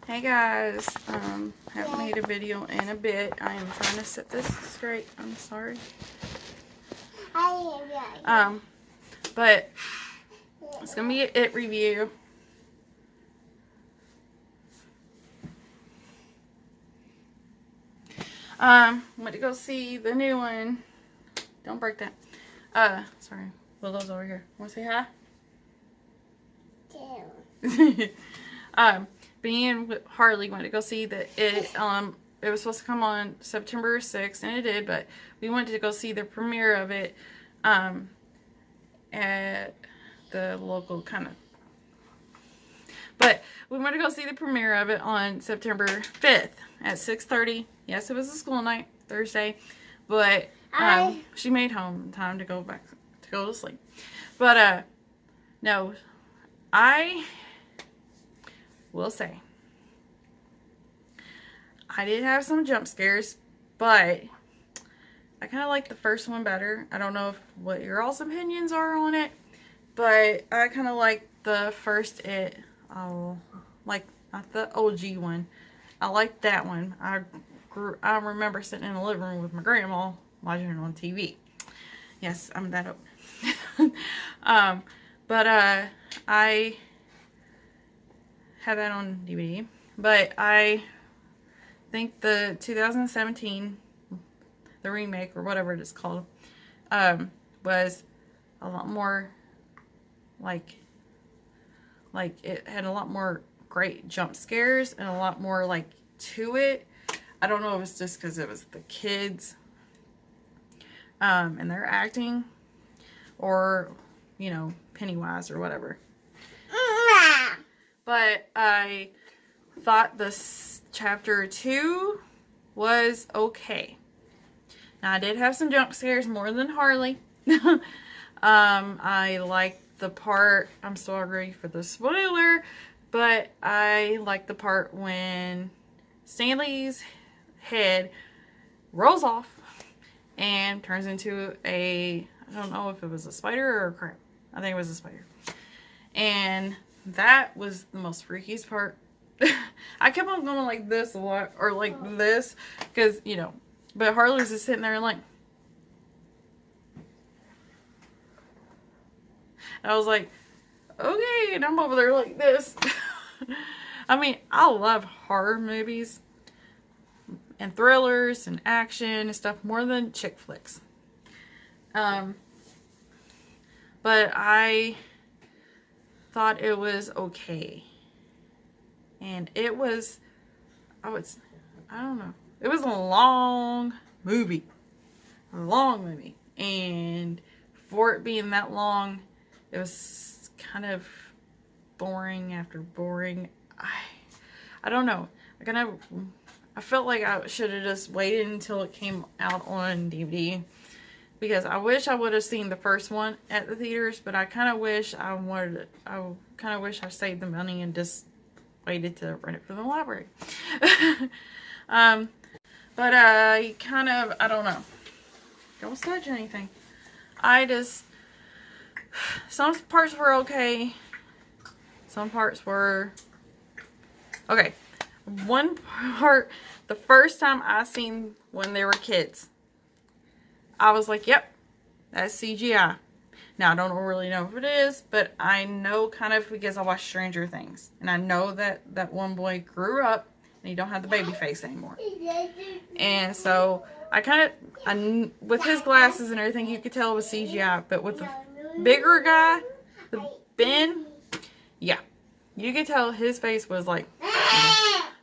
Hey guys, haven't made a video in a bit. I am trying to set this straight. I'm sorry. But it's gonna be an It review. Went to go see the new one. Don't break that. Sorry, Willow's over here. Want to say hi? Me and Harley went to go see It was supposed to come on September 6th, and it did, but we went to go see the premiere of it at the local but we went to go see the premiere of it on September 5th at 6:30. Yes, it was a school night, Thursday, but she made home in time to go to sleep. But no, I will say I did have some jump scares, but I kind of like the first one better. I don't know what your all's opinions are on it, but I kind of like the first It. Like not the OG one. I like that one. I remember sitting in the living room with my grandma watching it on TV. Yes, I'm that old. But I had that on DVD. But I think the 2017, the remake or whatever it is called, was a lot more like it had a lot more great jump scares and a lot more like to it. I don't know if it was just because it was the kids and their acting, or you know, Pennywise or whatever. But I thought this chapter 2 was okay. Now I did have some jump scares, more than Harley. I liked the part, I'm sorry for the spoiler, but I like the part when Stanley's head rolls off and turns into I don't know if it was a spider or a crab. I think it was a spider. And that was the most freakiest part. I kept on going like this a lot, or like this, because, you know, but Harley's just sitting there like, I was like, okay, and I'm over there like this. I mean, I love horror movies and thrillers and action and stuff more than chick flicks. But I thought it was okay. And it was, I don't know. It was a long movie. A long movie. And for it being that long, it was kind of boring after boring. I don't know. I felt like I should have just waited until it came out on DVD, because I wish I would have seen the first one at the theaters, but I kind of wish I saved the money and just waited to rent it from the library. But I don't know. Don't touch anything. Some parts were okay. Some parts were okay. One part, the first time I seen when they were kids, I was like, yep, that's CGI. Now, I don't really know if it is, but I know kind of because I watched Stranger Things. And I know that one boy grew up and he don't have the baby face anymore. And so with his glasses and everything, you could tell it was CGI. But with the bigger guy, Ben, yeah, you could tell his face was like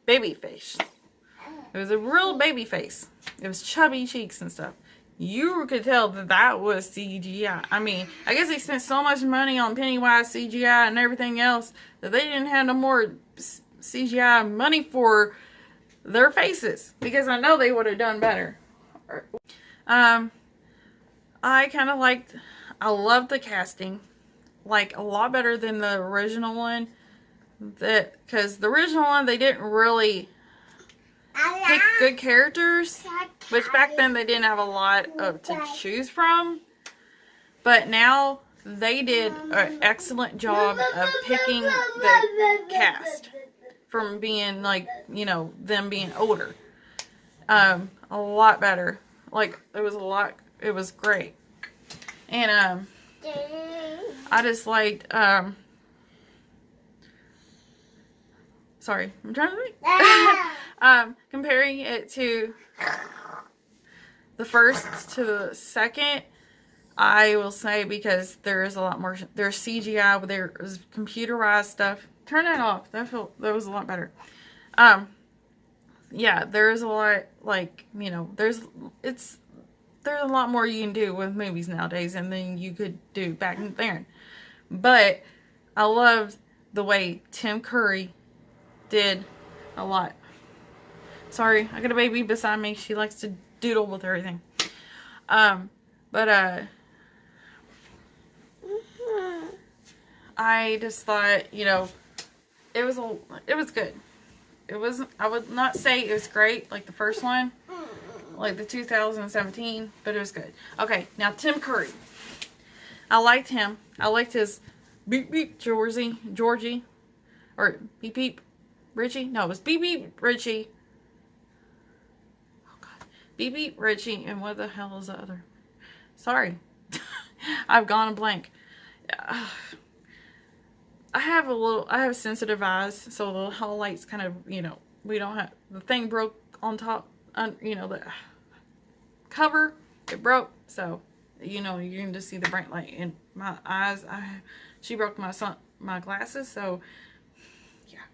baby face. It was a real baby face. It was chubby cheeks and stuff. You could tell that was CGI. I mean, I guess they spent so much money on Pennywise CGI and everything else that they didn't have no more CGI money for their faces, because I know they would have done better. I loved the casting, like, a lot better than the original one. Because the original one, they didn't really pick good characters, which back then they didn't have a lot to choose from. But now they did an excellent job of picking the cast from being like, you know, them being older. A lot better. Like, it was great. And, I just liked, sorry, I'm trying to think. Comparing it to the first to the second, I will say, because there is a lot more, there's CGI, there's computerized stuff. Turn that off. That was a lot better. Yeah, there is a lot, like, you know, there's a lot more you can do with movies nowadays and than you could do back then. But I loved the way Tim Curry did a lot. Sorry, I got a baby beside me. She likes to doodle with everything. I just thought, you know, it was good. I would not say it was great like the first one, like the 2017, but it was good. Okay, now Tim Curry. I liked him. I liked his beep beep Georgie, or beep beep Richie. No, it was beep beep Richie. Oh God, beep beep Richie, and what the hell is the other? Sorry, I've gone blank. I have sensitive eyes, so the whole light's kind of, you know, the thing broke on top, you know, the cover, it broke, so, you know, you can just see the bright light in my eyes. She broke my glasses, so, yeah.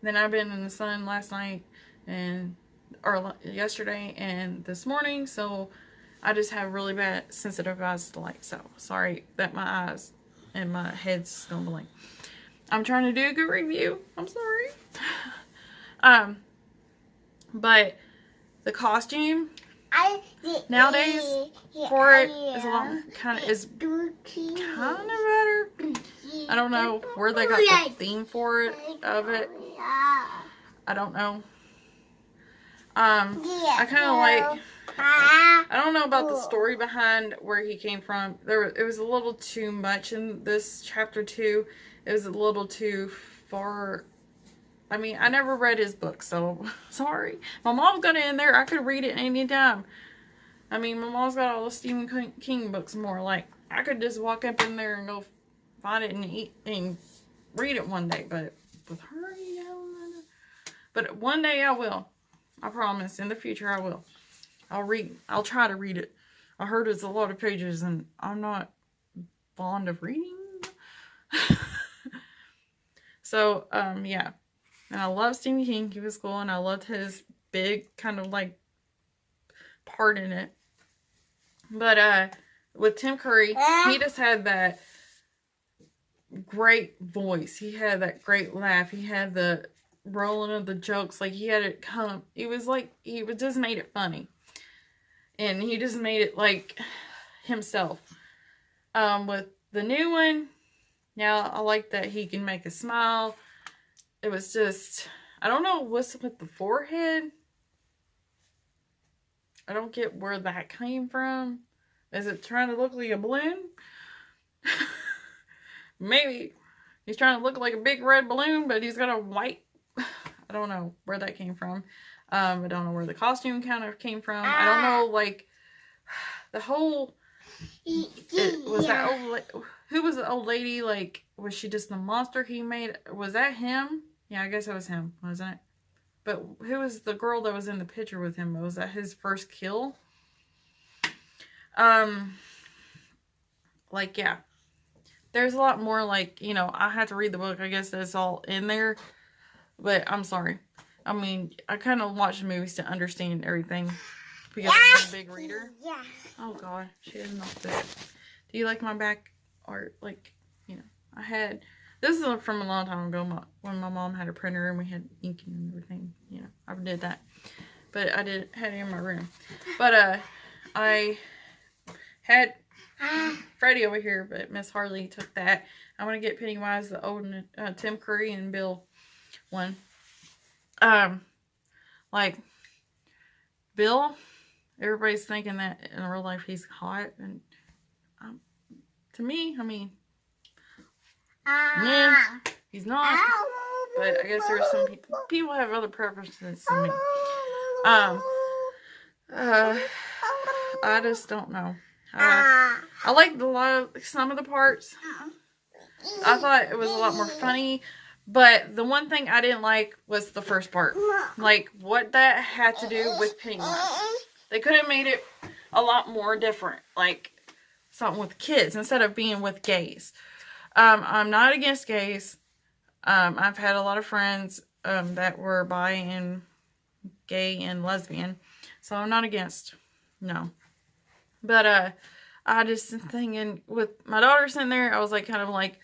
Then I've been in the sun last night, or yesterday, and this morning, so I just have really bad sensitive eyes to light, so, sorry that my eyes and my head's stumbling. I'm trying to do a good review. I'm sorry. But the costume nowadays for it is a lot kind of better. I don't know where they got the theme for it of it. I don't know. I kind of like. I don't know about the story behind where he came from. It was a little too much in this chapter 2. It was a little too far. I mean, I never read his book, so sorry. My mom's got it in there. I could read it anytime. I mean, my mom's got all the Stephen King books more. Like, I could just walk up in there and go find it and read it one day. But with her, you know. But one day I will. I promise. In the future, I will. I'll try to read it. I heard it's a lot of pages, and I'm not fond of reading. So, yeah. And I love Stephen King. He was cool, and I loved his big kind of like part in it. But with Tim Curry, he just had that great voice. He had that great laugh. He had the rolling of the jokes. Like, he had it kind of, it was like, just made it funny. And he just made it like himself. With the new one, now I like that he can make a smile. It was just, I don't know what's with the forehead. I don't get where that came from. Is it trying to look like a balloon? Maybe. He's trying to look like a big red balloon, but he's got a white. I don't know where that came from. I don't know where the costume kind of came from. I don't know, like, the whole, who was the old lady? Like, was she just the monster he made? Was that him? Yeah, I guess it was him, wasn't it? But who was the girl that was in the picture with him? Was that his first kill? Like, yeah. There's a lot more, like, you know, I had to read the book. I guess that's all in there. But I'm sorry. I mean, I kind of watch the movies to understand everything. Because I'm a big reader. Yeah. Oh, God. She doesn't know this. Do you like my back art? Like, you know, this is from a long time ago when my mom had a printer and we had ink and everything. You know, I did that. But I had it in my room. But, I had Freddie over here, but Miss Harlie took that. I'm going to get Pennywise, the old Tim Curry and Bill one. Like, Bill, everybody's thinking that in real life he's hot, and to me, I mean, yeah, he's not. but I guess there's some people have other preferences than me. I just don't know. I liked some of the parts. I thought it was a lot more funny, but the one thing I didn't like was the first part. Like, what that had to do with Pennywise. They could have made it a lot more different. Like, something with kids instead of being with gays. I'm not against gays. I've had a lot of friends that were bi and gay and lesbian. So I'm not against. No. But I just thinking with my daughter sitting there, I was like kind of like,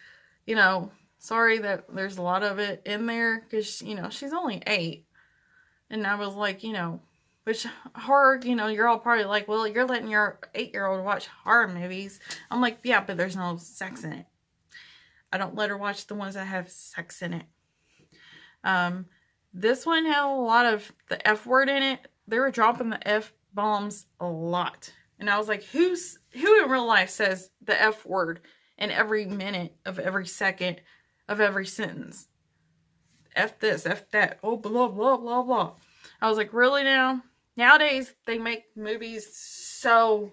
you know, sorry that there's a lot of it in there because, you know, she's only 8. And I was like, you know, which horror, you know, you're all probably like, well, you're letting your 8-year-old watch horror movies. I'm like, yeah, but there's no sex in it. I don't let her watch the ones that have sex in it. This one had a lot of the F word in it. They were dropping the F bombs a lot. And I was like, who in real life says the F word in every minute of every second of every sentence? F this, F that, oh, blah, blah, blah, blah. I was like, really now? Nowadays, they make movies so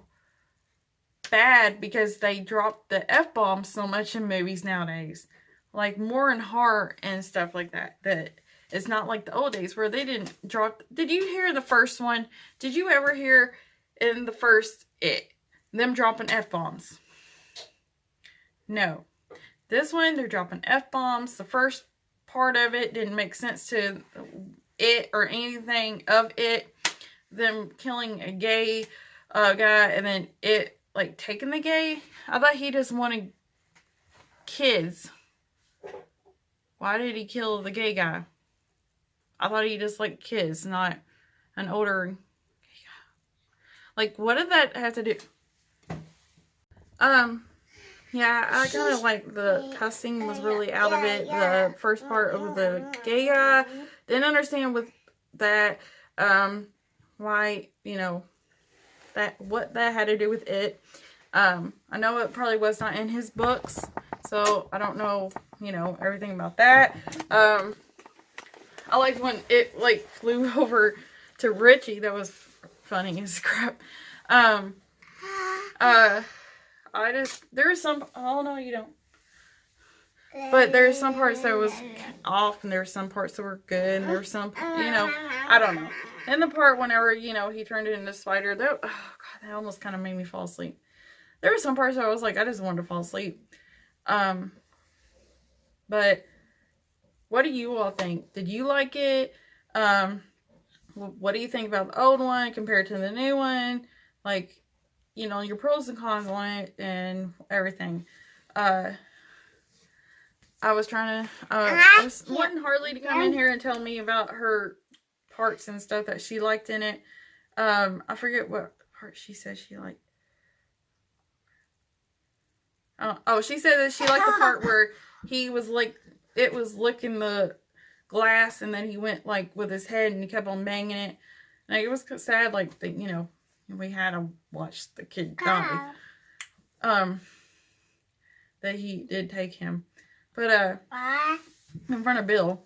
bad because they drop the F-bomb so much in movies nowadays. Like, more in horror and stuff like that. That it's not like the old days where they didn't drop. Did you hear the first one? Did you ever hear in the first them dropping F-bombs? No. This one, they're dropping F-bombs. The first part of it didn't make sense to it or anything of it. Them killing a gay guy and then it like taking the gay. I thought he just wanted kids. Why did he kill the gay guy? I thought he just liked kids, not an older gay guy. Like, what did that have to do? Yeah, I kind of like the cussing was really out of it. The first part of the gay guy. Didn't understand with that, why, you know, what that had to do with it. I know it probably was not in his books, so I don't know, you know, everything about that. I liked when it, like, flew over to Richie. That was funny as crap. There's some, oh no, you don't. But there's some parts that was off, and there's some parts that were good, and there's some, you know, I don't know. And the part whenever, you know, he turned into a spider, that, oh God, that almost kind of made me fall asleep. There were some parts where I was like, I just wanted to fall asleep. But what do you all think? Did you like it? What do you think about the old one compared to the new one? Like, you know, your pros and cons on it and everything. I was trying to, I was wanting Harley to come in here and tell me about her parts and stuff that she liked in it. I forget what part she said she liked. Oh, she said that she liked the part where he was like, it was licking the glass and then he went like with his head and he kept on banging it. Like, it was sad, like, that, you know, we had to watch the kid die. That he did take him. But, in front of Bill.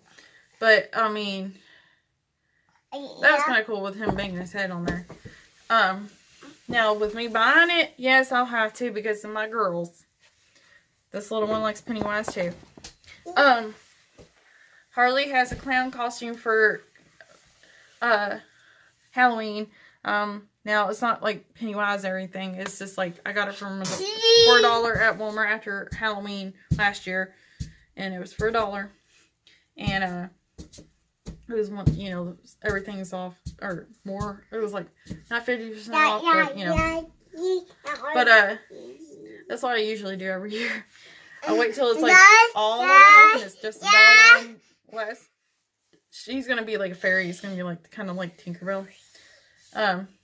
But, I mean, that was kind of cool with him banging his head on there. Now, with me buying it, yes, I'll have to because of my girls. This little one likes Pennywise, too. Harley has a clown costume for, Halloween. Now, it's not like Pennywise or anything. It's just like, I got it from $4 at Walmart after Halloween last year. And it was for $1. And, it was one, you know, everything's off, or more. It was like, not 50% off, but, you know. But, that's what I usually do every year. I wait till it's like all the way off and it's just $1 less. She's gonna be like a fairy. It's gonna be like, kind of like Tinkerbell.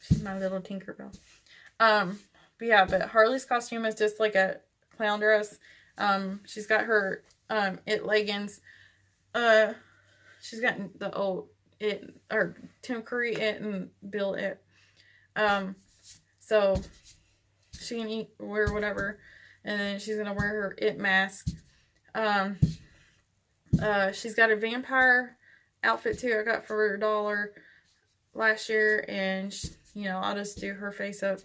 She's my little Tinkerbell. But yeah, but Harley's costume is just like a clown dress. She's got her, leggings. She's got the old, Tim Curry and Bill it. So she can wear whatever. And then she's gonna wear her mask. She's got a vampire outfit too. I got for $1 last year, and you know, I'll just do her face up.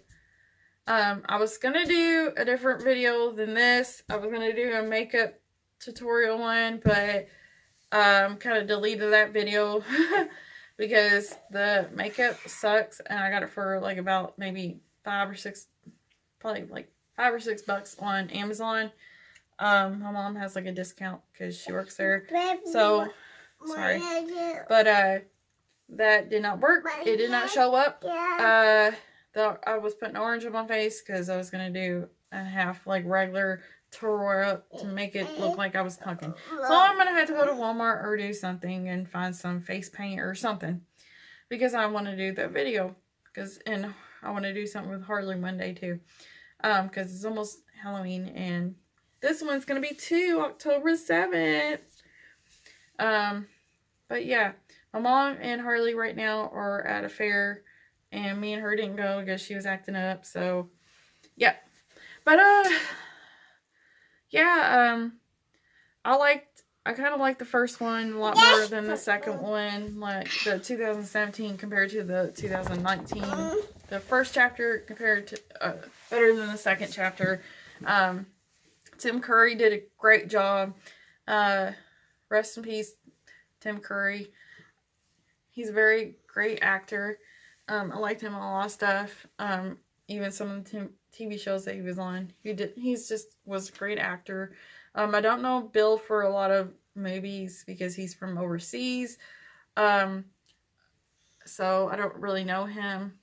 I was gonna do a different video than this. I was gonna do a makeup tutorial one, but kind of deleted that video because the makeup sucks, and I got it for like about maybe probably like $5 or $6 on Amazon. My mom has like a discount because she works there. So sorry, but that did not work. It did not show up. I was putting orange on my face because I was gonna do a half like regular tour up to make it look like I was cooking. So I'm gonna have to go to Walmart or do something and find some face paint or something, because I want to do that video. And I want to do something with Harley Monday too, because it's almost Halloween, and this one's gonna be October 7th. But yeah, my mom and Harley right now are at a fair, and me and her didn't go because she was acting up. So yeah, but yeah, I kind of liked the first one a lot more than the second one, like the 2017 compared to the 2019. The first chapter compared to better than the second chapter. Tim Curry did a great job. Rest in peace, Tim Curry. He's a very great actor. I liked him in a lot of stuff. Even some of the TV shows that he was on. He's just was a great actor. I don't know Bill for a lot of movies because he's from overseas. So I don't really know him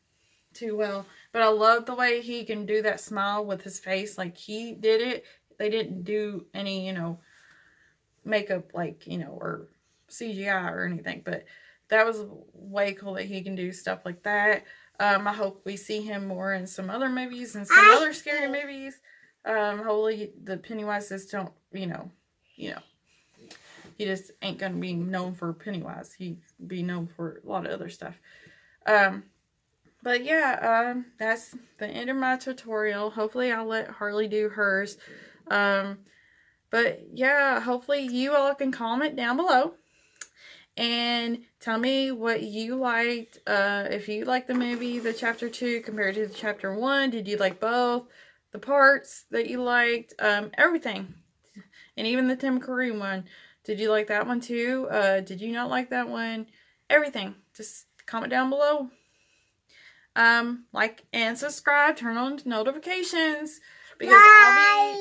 too well. But I love the way he can do that smile with his face. Like he did it. They didn't do any, makeup like, or CGI or anything. But that was way cool that he can do stuff like that. I hope we see him more in some other movies and some other scary movies. Hopefully the Pennywise just don't, he just ain't gonna be known for Pennywise. He'd be known for a lot of other stuff. But yeah, that's the end of my tutorial. Hopefully I'll let Harley do hers. But yeah, hopefully you all can comment down below and tell me what you liked. If you liked the movie, the chapter 2 compared to the chapter 1. Did you like both? The parts that you liked, everything. And even the Tim Curry one. Did you like that one too? Did you not like that one? Everything. Just comment down below. Like and subscribe. Turn on notifications, because I'll be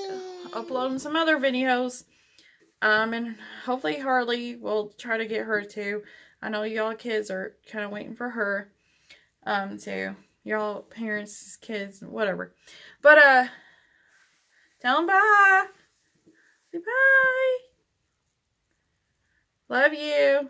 uploading some other videos. And hopefully Harley will try to get her too. I know y'all kids are kind of waiting for her too. Y'all parents, kids, whatever. But tell them bye. Say bye. Love you.